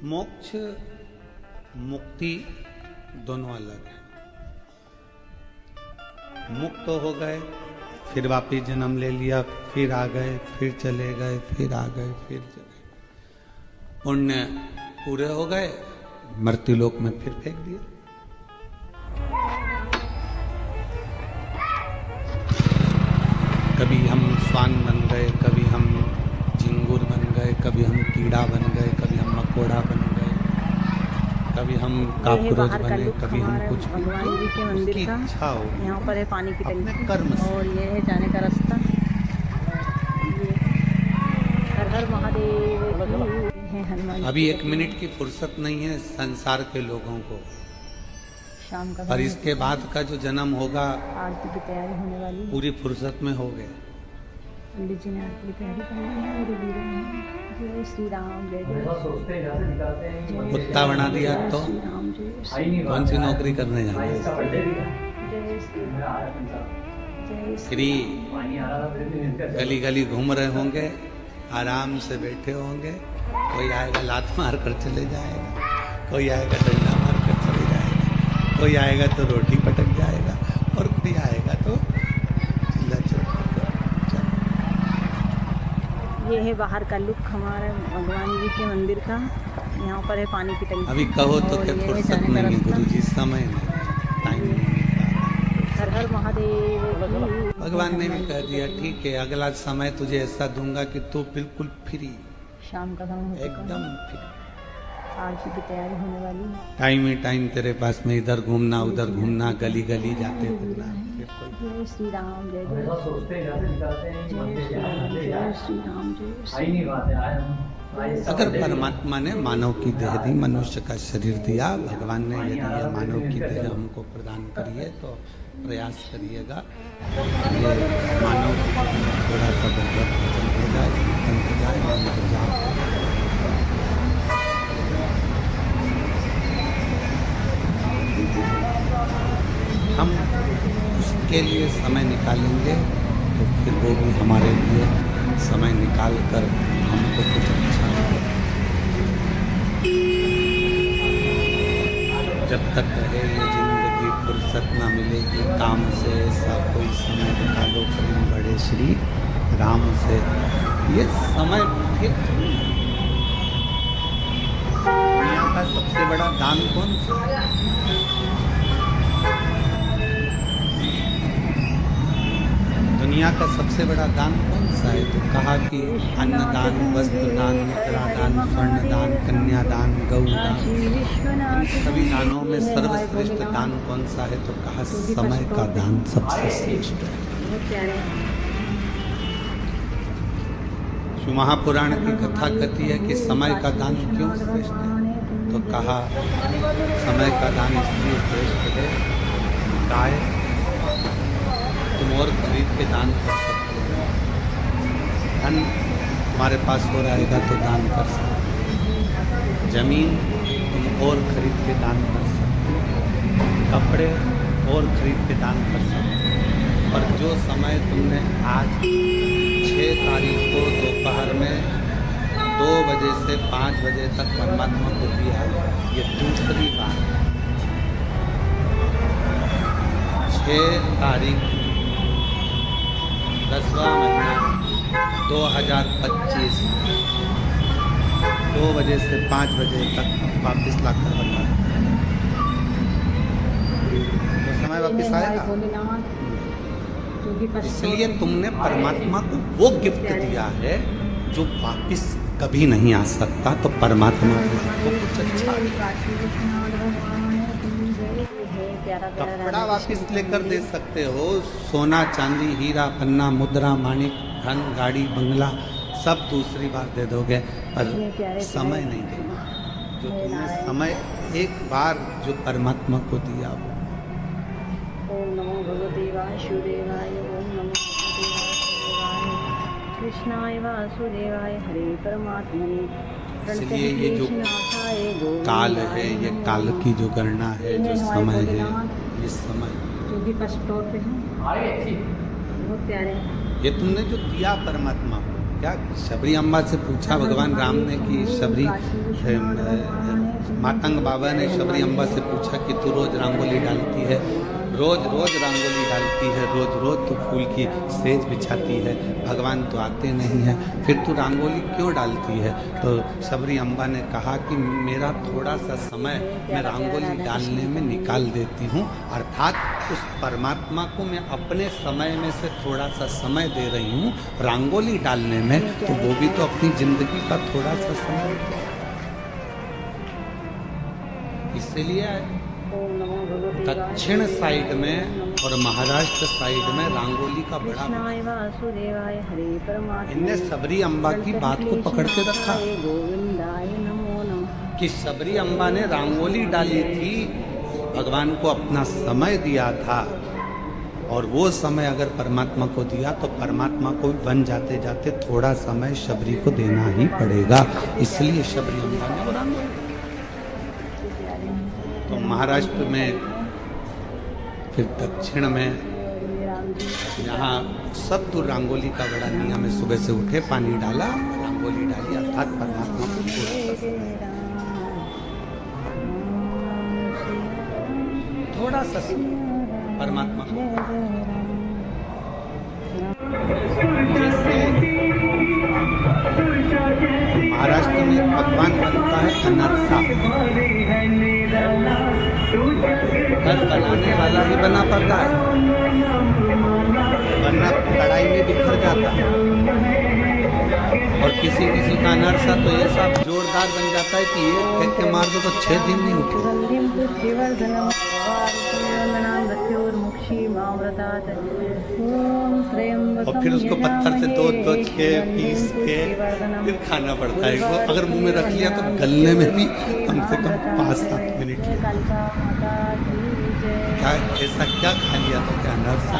मोक्ष मुक्ति दोनों अलग है। मुक्त हो गए, फिर वापिस जन्म ले लिया, फिर आ गए, फिर चले गए, फिर आ गए, फिर चले गए। पुण्य पूरे हो गए, मृत्युलोक में फिर फेंक दिया। कभी हम स्वान बन गए, कभी हम झिंगुर बन गए, कभी हम कीड़ा बन गए, कभी हम मकोड़ा बन गए, कभी हम काकरोच बने, कभी हम कुछ भी। भगवान जी के मंदिर का इच्छा हो, यहाँ पर है पानी की टंकी कर्म से। और ये है जाने का रास्ता। ये हर हर महादेव है हनुमान। अभी 1 मिनट की फुर्सत नहीं है संसार के लोगों को, शाम का और इसके बाद का जो जन्म होगा आरती की तैयारी होने वाली। पूरी फुर्सत में हो गए। पंडित जी ने आरती की तैयारी कर ली है। मेरे वीर जय श्री राम, जय जय कुत्ता बना दिया तो श्री राम, जय श्री कौन सी नौकरी करने जाना है? जय श्री जय श्री फ्री गली गली घूम रहे होंगे, आराम से बैठे होंगे। कोई आएगा लात मार कर चले जाएगा, कोई आएगा डंडा मार कर चले जाएगा, कोई आएगा तो रोटी पटक जाएगा, और कोई आएगा तो चिल्ला चोट कर चल। ये है बाहर का लुक हमारे भगवान जी के मंदिर का। यहाँ पर है पानी की टंकी। अभी कहो तो और क्या ये है फुर्सत जाने का नहीं है रास्ता। गुरु जी, समय नहीं, टाइम नहीं। हर हर महादेव की। भगवान ने भी कह दिया ठीक है, अगला समय तुझे ऐसा दूंगा कि तू बिल्कुल फ्री, शाम का समय हो चुका है। एकदम फ्री। आरती की तैयारी होने वाली है। टाइम ही टाइम तेरे पास में, इधर घूमना उधर घूमना, गली गली जाते फिरना। जय श्री राम, जय जय जय श्री राम, जय श्री राम, जय श्री राम। अगर परमात्मा ने मानव की देह दी, मनुष्य का शरीर दिया, भगवान ने यदि ये मानव की देह हमको प्रदान करी है तो प्रयास करिएगा ये मानव थोड़ा सा भगवत भजन हो जाए, कीर्तन हो जाए, मंत्र जाप हो जाए। हम उसके लिए समय निकालेंगे तो फिर वो भी हमारे लिए समय निकाल कर हमको कुछ अच्छा हो। जब तक रहे ये जिंदगी फुर्सत ना मिलेगी काम से, ऐसा कोई समय निकालो प्रेम बड़े श्री राम से। ये समय फिर दुनिया का सबसे बड़ा दान कौन सा है? दुनिया का सबसे बड़ा दान कौन सा है? तो कहा कि अन्नदान, वस्त्र दान, मुद्रा दान, स्वर्ण दान, कन्यादान, गौदान। इन सभी दानों में सर्वश्रेष्ठ दान कौन सा है? तो कहा समय का दान सबसे श्रेष्ठ है। शिव महापुराण की कथा कहती है कि समय का दान क्यों श्रेष्ठ है? तो कहा समय का दान इसलिए श्रेष्ठ है, गाय तुम और खरीद के दान कर सकते हो, धन तुम्हारे पास हो रहेगा तो दान कर सकते हो, जमीन तुम और खरीद के दान कर सकते हो, कपड़े और खरीद के दान कर सकते हो। और जो समय तुमने आज 6 तारीख को दोपहर में 2 बजे से 5 बजे तक परमात्मा को दिया, ये दूसरी बात है। 6 तारीख 10वां महीना 2025 2 बजे से 5 बजे तक वापस ला कर बना, तो समय वापस आएगा। इसलिए तुमने परमात्मा को वो गिफ्ट दिया है जो वापस कभी नहीं आ सकता। तो परमात्मा को कुछ अच्छा कपड़ा वापस लेकर दे सकते हो, सोना चांदी हीरा पन्ना मुद्रा माणिक धन गाड़ी बंगला सब दूसरी बार दे दोगे, पर समय नहीं देगा। जो तुमने समय एक बार जो परमात्मा को दिया वो। ओम नमो भगवते वासुदेवाय, ओम नमो भगवते वासुदेवाय, कृष्णाय वासुदेवाय, हरे परमात्मने। इसलिए ये जो काल है, ये काल की जो गणना है, जो समय है, ये समय जो भी फर्स्ट फ्लोर पे है बहुत प्यारे हैं। ये तुमने जो दिया परमात्मा को, क्या शबरी अम्बा से पूछा भगवान राम ने कि शबरी मातंग बाबा ने शबरी अम्बा से पूछा कि तू रोज रंगोली डालती है, रोज रोज रंगोली डालती है, रोज रोज तो फूल की सेज बिछाती है, भगवान तो आते नहीं है, फिर तू रंगोली क्यों डालती है? तो शबरी अम्बा ने कहा कि मेरा थोड़ा सा समय मैं रंगोली डालने में निकाल देती हूँ, अर्थात उस परमात्मा को मैं अपने समय में से थोड़ा सा समय दे रही हूँ रंगोली डालने में, तो वो भी तो अपनी जिंदगी का थोड़ा सा समय है। इसलिए दक्षिण साइड में और महाराष्ट्र साइड में रंगोली का बड़ा, इनने शबरी अम्बा की बात को पकड़ के रखा कि शबरी अम्बा ने रंगोली डाली थी, भगवान को अपना समय दिया था, और वो समय अगर परमात्मा को दिया तो परमात्मा को भी बन जाते जाते थोड़ा समय शबरी को देना ही पड़ेगा, इसलिए शबरी अम्बा ने रंगोली। तो महाराष्ट्र में, फिर दक्षिण में, यहाँ सब तो रंगोली का बड़ा नियम है। सुबह से उठे, पानी डाला, रंगोली डाली, अर्थात परमात्मा को थोड़ा सा परमात्मा को। जैसे महाराष्ट्र में पकवान बनता है अनरसा, घर बनाने वाला ही बना पाता है, वरना कढ़ाई में बिखर जाता है, और किसी किसी का अनरसा तो ये सब जोरदार बन जाता है कि एक फेंक के मार दो तो 6 दिन नहीं उठे। और फिर उसको पत्थर से दो के पीस के फिर खाना पड़ता है। वो अगर मुंह में रख लिया तो गलने में भी कम से कम 5-7 मिनट। क्या ऐसा क्या खा लिया तो क्या अनरसा?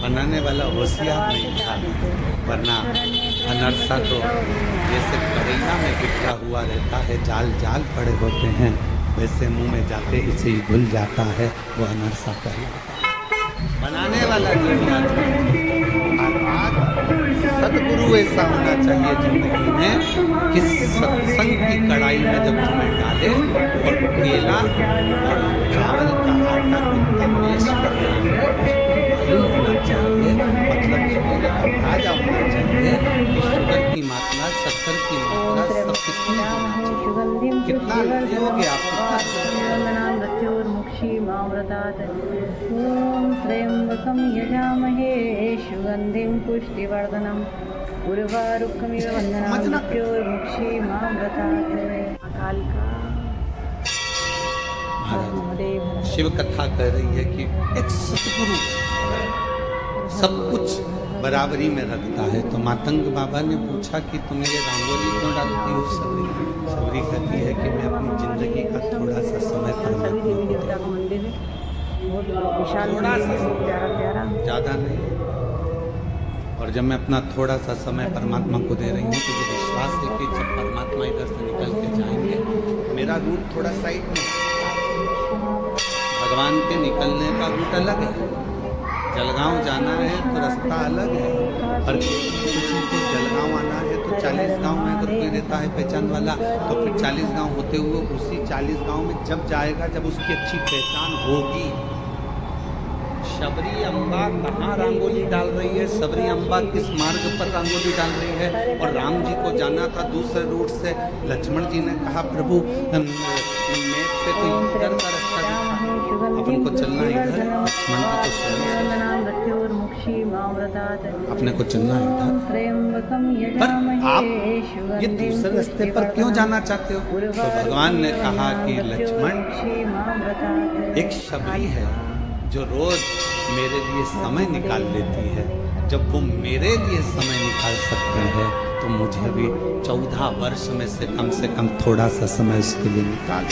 बनाने वाला होशियार नहीं था, वरना अनरसा तो जैसे करेला में बिखरा हुआ रहता है, जाल जाल पड़े होते हैं, वैसे मुंह में जाते ही से ही घुल जाता है, वो अनरसा कहलाता है। बनाने वाला जो होना चाहिए, अर्थात सदगुरु ऐसा होना चाहिए जिंदगी में कि सत्संग की कढ़ाई में जब तुम्हें डाले और केला और चावल का आटा कितना मेश करना है होना चाहिए, मतलब अंदाजा होना चाहिए कि शुगर की मात्रा, शक्कर की मात्रा सब कितनी होना चाहिए, कितना लोगे आप, त्र्यंबकं यजामहे सुगंधिं पुष्टिवर्धनम् उर्वारुकमिव वन्दनान् मृत्योर्मुक्षीमामृतात्। अकाल का शिव कथा कह रही है कि एक सतगुरु सब कुछ बराबरी में रखता है। तो मातंग बाबा ने पूछा कि तुम ये रंगोली क्यों डालती हो? सबरी कहती है कि मैं अपनी जिंदगी का थोड़ा सा समय परमात्मा को देता हूं, थोड़ा सा, ज़्यादा नहीं। और जब मैं अपना थोड़ा सा समय परमात्मा को दे रही हूँ तो ये विश्वास है कि जब परमात्मा इधर से निकल के जाएंगे, मेरा रूट थोड़ा साइड में, भगवान के निकलने का रूट अलग है। जलगांव जाना है तो रास्ता अलग है, और किसी को जलगांव आना है तो 40 गांव में अगर कोई रहता है पहचान वाला, तो फिर 40 गांव होते हुए उसी 40 गांव में जब जाएगा जब उसकी अच्छी पहचान होगी। शबरी अम्बा कहाँ रंगोली डाल रही है, शबरी अम्बा किस मार्ग पर रंगोली डाल रही है, और राम जी को जाना था दूसरे रूट से। लक्ष्मण जी ने कहा प्रभु मैप पे तो इधर का रास्ता दिखा, अपन को चलना इधर। लक्ष्मण जी को अपने को चलना इधर, पर आप ये दूसरे रास्ते पर क्यों जाना चाहते हो? तो भगवान ने कहा कि लक्ष्मण, एक शबरी है जो रोज मेरे लिए समय निकाल लेती है, जब वो मेरे लिए समय निकाल सकते हैं तो मुझे भी 14 वर्ष में से कम थोड़ा सा समय उसके लिए निकाल